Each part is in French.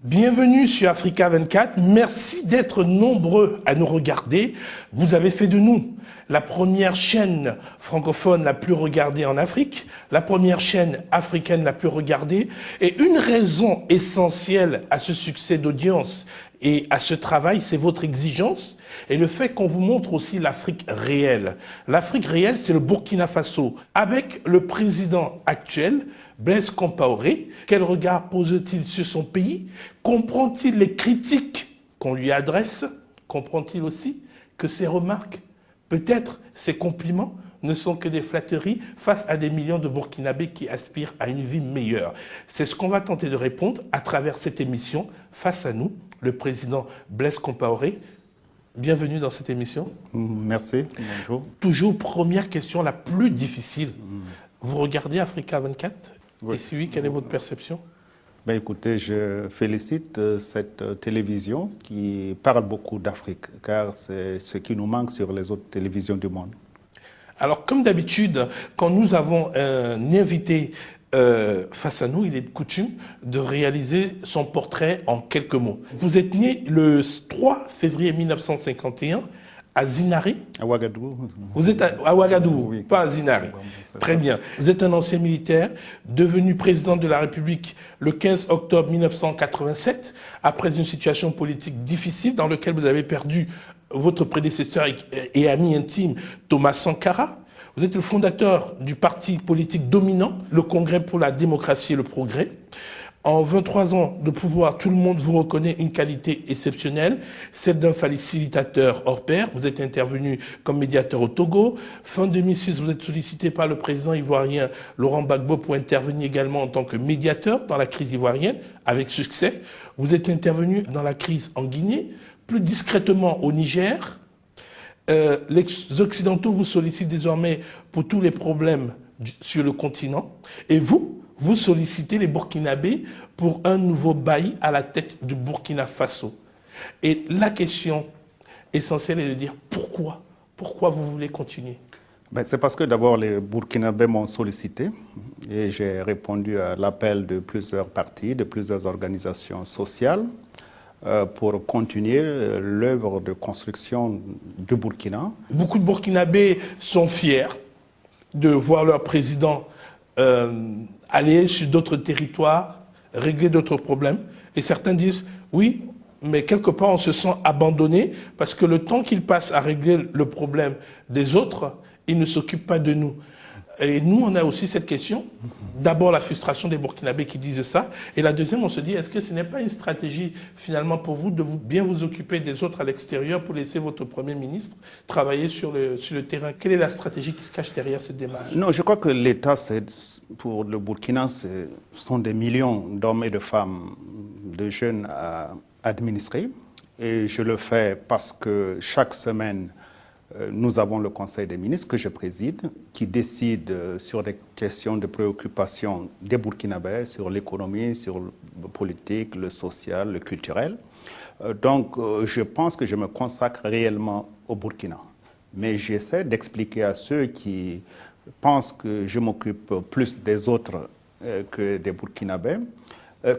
Bienvenue sur Africa 24, merci d'être nombreux à nous regarder. Vous avez fait de nous la première chaîne francophone la plus regardée en Afrique, la première chaîne africaine la plus regardée, et une raison essentielle à ce succès d'audience et à ce travail, c'est votre exigence et le fait qu'on vous montre aussi l'Afrique réelle. L'Afrique réelle, c'est le Burkina Faso. Avec le président actuel, Blaise Compaoré, quel regard pose-t-il sur son pays? Comprend-il les critiques qu'on lui adresse? Comprend-il aussi que ses remarques, peut-être ses compliments, ne sont que des flatteries face à des millions de Burkinabés qui aspirent à une vie meilleure? C'est ce qu'on va tenter de répondre à travers cette émission. Face à nous, le président Blaise Compaoré. Bienvenue dans cette émission. Merci, bonjour. Toujours première question la plus difficile. Vous regardez Africa 24 ? Oui. Et si oui, quelle est votre perception? Ben écoutez, je félicite cette télévision qui parle beaucoup d'Afrique, car c'est ce qui nous manque sur les autres télévisions du monde. Alors, comme d'habitude, quand nous avons un invité face à nous, il est de coutume de réaliser son portrait en quelques mots. Vous êtes né le 3 février 1951 à Zinari. À Ouagadougou. Vous êtes à Ouagadougou, Oui. pas à Zinari. Très bien. Vous êtes un ancien militaire, devenu président de la République le 15 octobre 1987, après une situation politique difficile dans laquelle vous avez perdu votre prédécesseur et ami intime, Thomas Sankara. Vous êtes le fondateur du parti politique dominant, le Congrès pour la démocratie et le progrès. En 23 ans de pouvoir, tout le monde vous reconnaît une qualité exceptionnelle, celle d'un facilitateur hors pair. Vous êtes intervenu comme médiateur au Togo. Fin 2006, vous êtes sollicité par le président ivoirien Laurent Gbagbo pour intervenir également en tant que médiateur dans la crise ivoirienne, avec succès. Vous êtes intervenu dans la crise en Guinée, plus discrètement au Niger. Les Occidentaux vous sollicitent désormais pour tous les problèmes sur le continent. Et vous sollicitez les Burkinabés pour un nouveau bailli à la tête du Burkina Faso. Et la question essentielle est de dire pourquoi? Pourquoi vous voulez continuer? Ben, c'est parce que d'abord les Burkinabés m'ont sollicité et j'ai répondu à l'appel de plusieurs partis, de plusieurs organisations sociales pour continuer l'œuvre de construction du Burkina. Beaucoup de Burkinabés sont fiers de voir leur président aller sur d'autres territoires, régler d'autres problèmes. Et certains disent, oui, mais quelque part on se sent abandonné parce que le temps qu'il passe à régler le problème des autres, il ne s'occupe pas de nous. Et nous, on a aussi cette question. D'abord, la frustration des Burkinabés qui disent ça. Et la deuxième, on se dit, est-ce que ce n'est pas une stratégie, finalement, pour vous, de bien vous occuper des autres à l'extérieur pour laisser votre Premier ministre travailler sur le terrain? Quelle est la stratégie qui se cache derrière cette démarche? Non, je crois que l'État, pour le Burkina, ce sont des millions d'hommes et de femmes, de jeunes à administrer. Et je le fais parce que chaque semaine, nous avons le Conseil des ministres que je préside, qui décide sur des questions de préoccupation des Burkinabés, sur l'économie, sur le politique, le social, le culturel. Donc, je pense que je me consacre réellement au Burkina. Mais j'essaie d'expliquer à ceux qui pensent que je m'occupe plus des autres que des Burkinabés,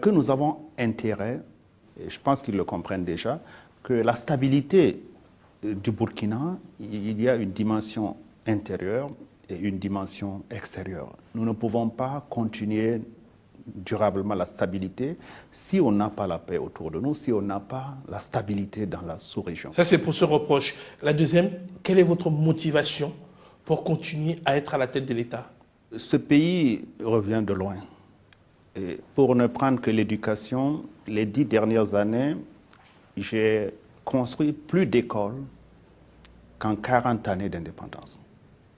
que nous avons intérêt, et je pense qu'ils le comprennent déjà, que la stabilité du Burkina, il y a une dimension intérieure et une dimension extérieure. Nous ne pouvons pas continuer durablement la stabilité si on n'a pas la paix autour de nous, si on n'a pas la stabilité dans la sous-région. Ça, c'est pour ce reproche. La deuxième, quelle est votre motivation pour continuer à être à la tête de l'État? Ce pays revient de loin. Et pour ne prendre que l'éducation, les 10 dernières années, j'ai construit plus d'écoles qu'en 40 années d'indépendance.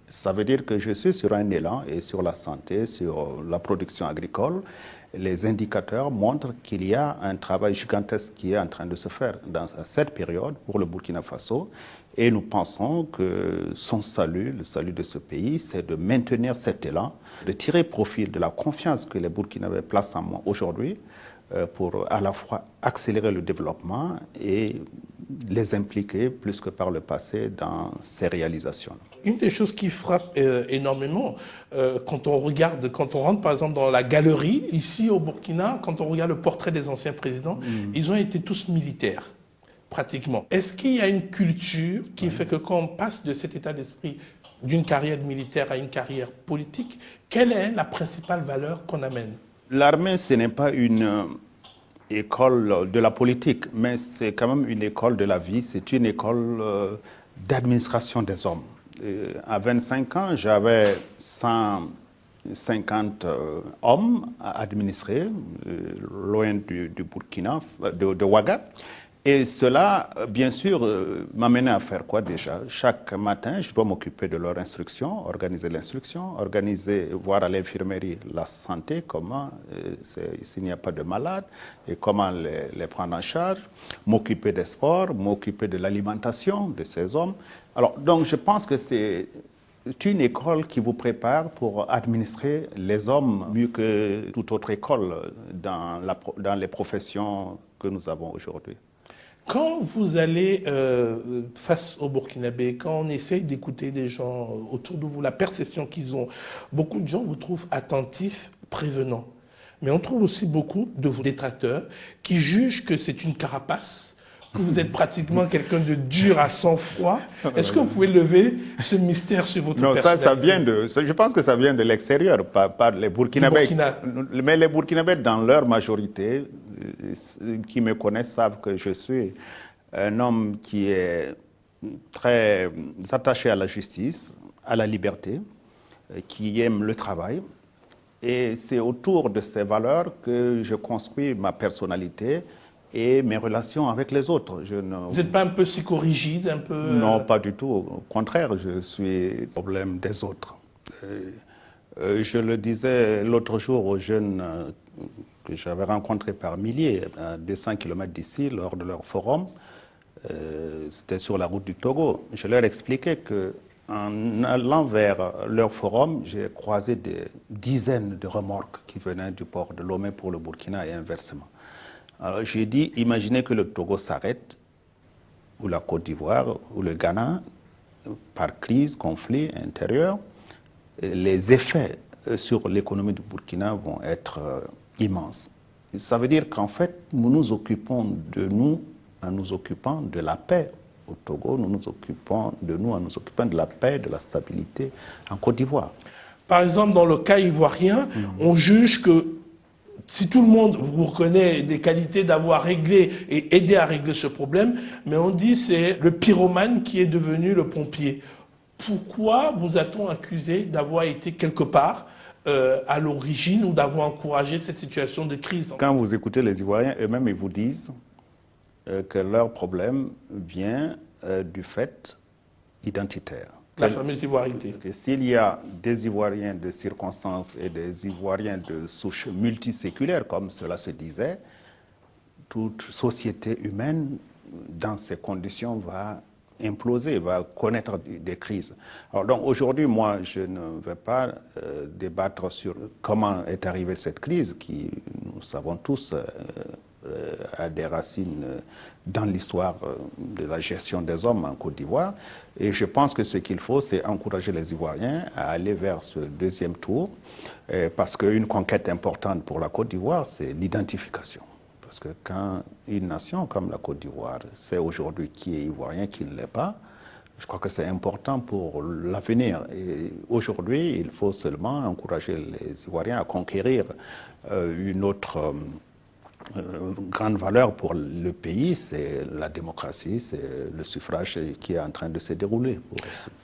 Ça veut dire que je suis sur un élan et sur la santé, sur la production agricole. Les indicateurs montrent qu'il y a un travail gigantesque qui est en train de se faire dans cette période pour le Burkina Faso. Et nous pensons que son salut, le salut de ce pays, c'est de maintenir cet élan, de tirer profit de la confiance que les Burkinabés placent en moi aujourd'hui pour à la fois accélérer le développement et les impliquer plus que par le passé dans ces réalisations. Une des choses qui frappe énormément, quand on rentre par exemple dans la galerie, ici au Burkina, quand on regarde le portrait des anciens présidents, ils ont été tous militaires, pratiquement. Est-ce qu'il y a une culture qui fait que quand on passe de cet état d'esprit d'une carrière militaire à une carrière politique, quelle est la principale valeur qu'on amène? L'armée, ce n'est pas une école de la politique, mais c'est quand même une école de la vie, c'est une école d'administration des hommes. À 25 ans, j'avais 150 hommes à administrer, loin du Burkina, de Ouaga. Et cela, bien sûr, m'amenait à faire quoi déjà? Chaque matin, je dois m'occuper de leur instruction, organiser l'instruction, voir à l'infirmerie la santé, comment, s'il n'y a pas de malades, et comment les prendre en charge, m'occuper des sports, m'occuper de l'alimentation de ces hommes. Alors, donc, je pense que c'est une école qui vous prépare pour administrer les hommes mieux que toute autre école dans les professions que nous avons aujourd'hui. Quand vous allez face aux Burkinabés, quand on essaye d'écouter des gens autour de vous, la perception qu'ils ont, beaucoup de gens vous trouvent attentifs, prévenants. Mais on trouve aussi beaucoup de vos détracteurs qui jugent que c'est une carapace, que vous êtes pratiquement quelqu'un de dur à sang-froid. Est-ce que vous pouvez lever ce mystère sur votre personnalité? Non, je pense que ça vient de l'extérieur, pas les Burkinabés. Mais les Burkinabés, dans leur majorité, qui me connaissent savent que je suis un homme qui est très attaché à la justice, à la liberté, qui aime le travail. Et c'est autour de ces valeurs que je construis ma personnalité et mes relations avec les autres. Vous n'êtes pas un peu psychorigide, un peu... Non, pas du tout. Au contraire, je suis le problème des autres. Je le disais l'autre jour aux jeunes que j'avais rencontrés par milliers à 200 km d'ici lors de leur forum. C'était sur la route du Togo. Je leur expliquais qu'en allant vers leur forum, j'ai croisé des dizaines de remorques qui venaient du port de Lomé pour le Burkina et inversement. Alors j'ai dit, imaginez que le Togo s'arrête, ou la Côte d'Ivoire, ou le Ghana, par crise, conflit intérieur, les effets sur l'économie du Burkina vont être immenses. Ça veut dire qu'en fait, nous nous occupons de nous en nous occupant de la paix au Togo, nous nous occupons de nous en nous occupant de la paix, de la stabilité en Côte d'Ivoire. Par exemple, dans le cas ivoirien, on juge que si tout le monde vous reconnaît des qualités d'avoir réglé et aidé à régler ce problème, mais on dit c'est le pyromane qui est devenu le pompier. Pourquoi vous a-t-on accusé d'avoir été quelque part à l'origine ou d'avoir encouragé cette situation de crise? Quand vous écoutez les Ivoiriens, eux-mêmes, ils vous disent que leur problème vient du fait identitaire. La fameuse ivoirité. Que s'il y a des Ivoiriens de circonstances et des Ivoiriens de souche multiséculaire, comme cela se disait, toute société humaine, dans ces conditions, va imploser, va connaître des crises. Alors donc aujourd'hui, moi, je ne vais pas débattre sur comment est arrivée cette crise, qui, nous savons tous, a des racines dans l'histoire de la gestion des hommes en Côte d'Ivoire. Et je pense que ce qu'il faut, c'est encourager les Ivoiriens à aller vers ce deuxième tour, parce qu'une conquête importante pour la Côte d'Ivoire, c'est l'identification. Parce que quand une nation comme la Côte d'Ivoire sait aujourd'hui qui est ivoirien, qui ne l'est pas, je crois que c'est important pour l'avenir. Et aujourd'hui, il faut seulement encourager les Ivoiriens à conquérir une autre grande valeur pour le pays, c'est la démocratie, c'est le suffrage qui est en train de se dérouler.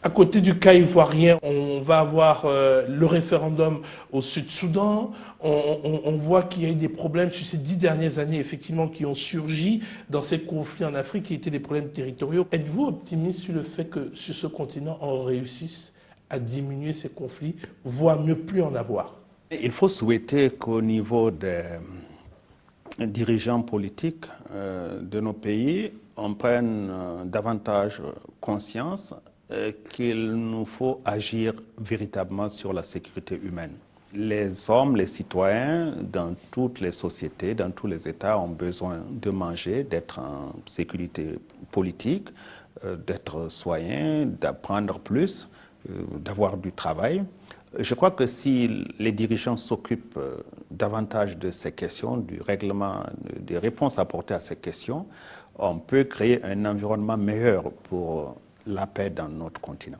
À côté du cas ivoirien, on va avoir le référendum au Sud-Soudan. On voit qu'il y a eu des problèmes sur ces 10 dernières années, effectivement, qui ont surgi dans ces conflits en Afrique, qui étaient des problèmes territoriaux. Êtes-vous optimiste sur le fait que sur ce continent, on réussisse à diminuer ces conflits, voire ne plus en avoir? Il faut souhaiter qu'au niveau des dirigeants politiques de nos pays, on prenne davantage conscience qu'il nous faut agir véritablement sur la sécurité humaine. Les hommes, les citoyens, dans toutes les sociétés, dans tous les États, ont besoin de manger, d'être en sécurité politique, d'être soignés, d'apprendre plus, d'avoir du travail. Je crois que si les dirigeants s'occupent davantage de ces questions, du règlement, des réponses apportées à ces questions, on peut créer un environnement meilleur pour la paix dans notre continent.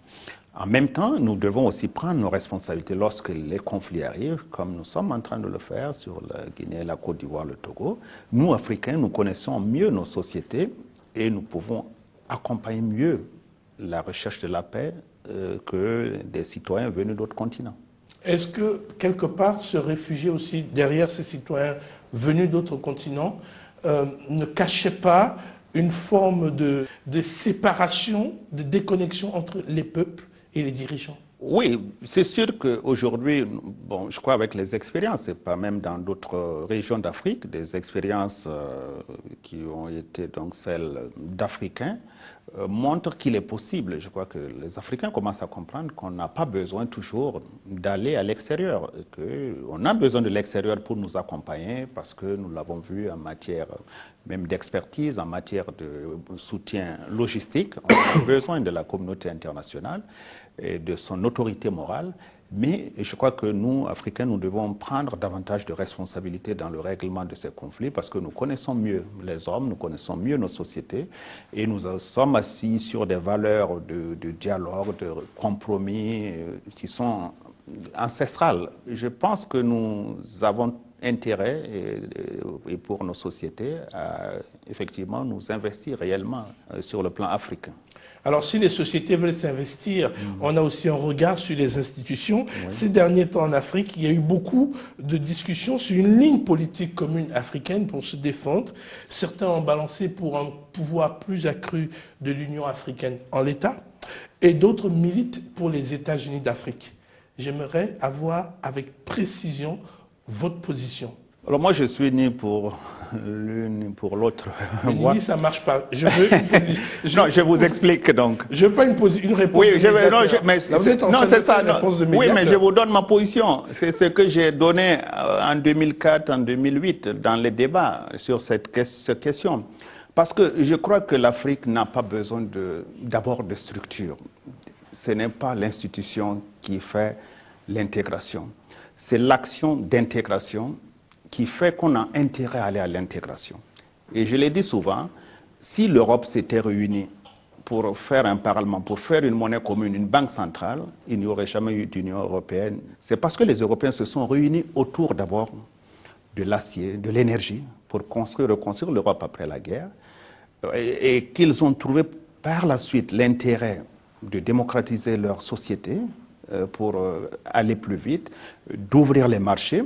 En même temps, nous devons aussi prendre nos responsabilités lorsque les conflits arrivent, comme nous sommes en train de le faire sur la Guinée, la Côte d'Ivoire, le Togo. Nous, Africains, nous connaissons mieux nos sociétés et nous pouvons accompagner mieux la recherche de la paix que des citoyens venus d'autres continents. Est-ce que, quelque part, se réfugier aussi derrière ces citoyens venus d'autres continents ne cachait pas une forme de séparation, de déconnexion entre les peuples et les dirigeants? Oui, c'est sûr qu'aujourd'hui, bon, je crois avec les expériences, et pas même dans d'autres régions d'Afrique, des expériences qui ont été donc celles d'Africains, montrent qu'il est possible. Je crois que les Africains commencent à comprendre qu'on n'a pas besoin toujours d'aller à l'extérieur, qu'on a besoin de l'extérieur pour nous accompagner, parce que nous l'avons vu en matière même d'expertise, en matière de soutien logistique. On a besoin de la communauté internationale et de son autorité morale. Mais je crois que nous, Africains, nous devons prendre davantage de responsabilités dans le règlement de ces conflits parce que nous connaissons mieux les hommes, nous connaissons mieux nos sociétés et nous sommes assis sur des valeurs de dialogue, de compromis qui sont ancestrales. Je pense que nous avons intérêt et pour nos sociétés à effectivement nous investir réellement sur le plan africain. Alors si les sociétés veulent s'investir, on a aussi un regard sur les institutions. Oui. Ces derniers temps en Afrique, il y a eu beaucoup de discussions sur une ligne politique commune africaine pour se défendre. Certains ont balancé pour un pouvoir plus accru de l'Union africaine en l'État et d'autres militent pour les États-Unis d'Afrique. J'aimerais avoir avec précision votre position. Alors moi, je suis ni pour l'une ni pour l'autre. Ni ça ne marche pas. Je veux non, je vous explique donc. Je veux pas une réponse. Oui, c'est ça. Oui, mais je vous donne ma position. C'est ce que j'ai donné en 2004, en 2008 dans les débats sur cette question. Parce que je crois que l'Afrique n'a pas besoin d'abord de structure. Ce n'est pas l'institution qui fait l'intégration. C'est l'action d'intégration qui fait qu'on a intérêt à aller à l'intégration. Et je l'ai dit souvent, si l'Europe s'était réunie pour faire un parlement, pour faire une monnaie commune, une banque centrale, il n'y aurait jamais eu d'Union européenne. C'est parce que les Européens se sont réunis autour d'abord de l'acier, de l'énergie, pour reconstruire l'Europe après la guerre, et qu'ils ont trouvé par la suite l'intérêt de démocratiser leur société pour aller plus vite, d'ouvrir les marchés,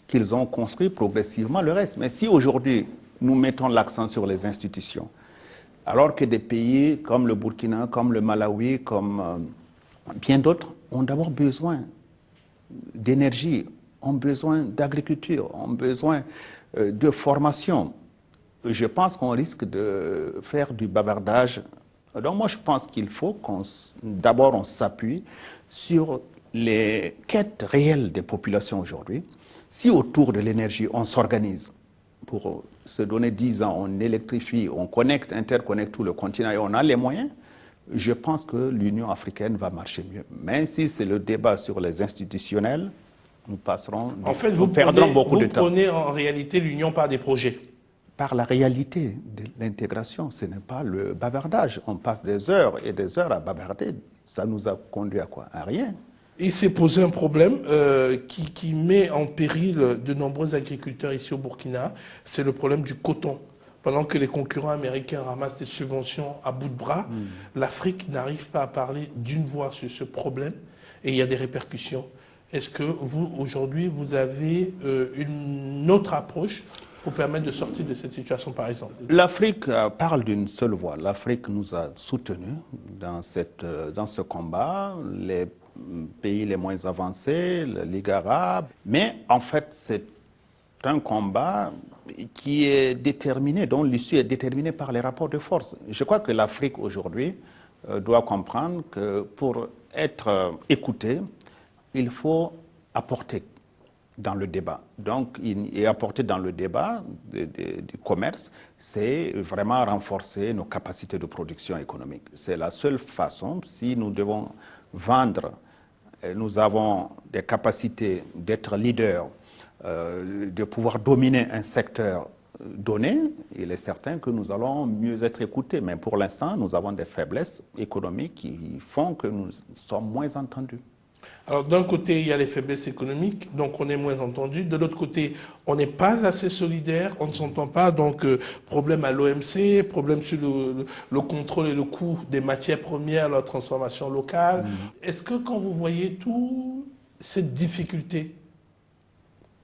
qu'ils ont construit progressivement le reste. Mais si aujourd'hui, nous mettons l'accent sur les institutions, alors que des pays comme le Burkina, comme le Malawi, comme bien d'autres, ont d'abord besoin d'énergie, ont besoin d'agriculture, ont besoin de formation, je pense qu'on risque de faire du bavardage. Donc moi, je pense qu'il faut d'abord on s'appuie sur les quêtes réelles des populations aujourd'hui. Si autour de l'énergie, on s'organise pour se donner 10 ans, on électrifie, on connecte, interconnecte tout le continent et on a les moyens, je pense que l'Union africaine va marcher mieux. Mais si c'est le débat sur les institutionnels, nous passerons, nous perdrons beaucoup de temps. Vous prenez en réalité l'Union par des projets? Par la réalité de l'intégration, ce n'est pas le bavardage. On passe des heures et des heures à bavarder. Ça nous a conduit à quoi? À rien. Il s'est posé un problème qui met en péril de nombreux agriculteurs ici au Burkina, c'est le problème du coton. Pendant que les concurrents américains ramassent des subventions à bout de bras, l'Afrique n'arrive pas à parler d'une voix sur ce problème et il y a des répercussions. Est-ce que vous, aujourd'hui, vous avez une autre approche pour permettre de sortir de cette situation, par exemple? L'Afrique parle d'une seule voix. L'Afrique nous a soutenus dans ce combat. Les pays les moins avancés, la Ligue arabe. Mais en fait, c'est un combat qui est déterminé, dont l'issue est déterminée par les rapports de force. Je crois que l'Afrique aujourd'hui doit comprendre que pour être écoutée, il faut apporter dans le débat. Donc, et apporter dans le débat du commerce, c'est vraiment renforcer nos capacités de production économique. C'est la seule façon, si nous devons vendre, nous avons des capacités d'être leaders, de pouvoir dominer un secteur donné, il est certain que nous allons mieux être écoutés. Mais pour l'instant, nous avons des faiblesses économiques qui font que nous sommes moins entendus. Alors d'un côté, il y a les faiblesses économiques, donc on est moins entendu. De l'autre côté, on n'est pas assez solidaire, on ne s'entend pas. Donc problème à l'OMC, problème sur le contrôle et le coût des matières premières, leur transformation locale. Est-ce que quand vous voyez toute cette difficulté,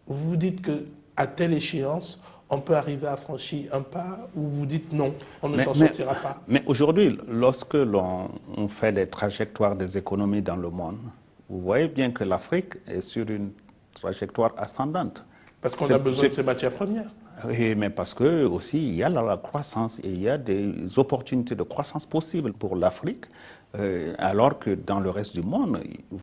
vous vous dites qu'à telle échéance, on peut arriver à franchir un pas, ou vous dites non, on ne s'en sortira pas? Mais aujourd'hui, lorsque l'on fait des trajectoires des économies dans le monde, vous voyez bien que l'Afrique est sur une trajectoire ascendante. Parce qu'on a besoin de ces matières premières. Oui, mais parce que aussi il y a la croissance et il y a des opportunités de croissance possibles pour l'Afrique, alors que dans le reste du monde,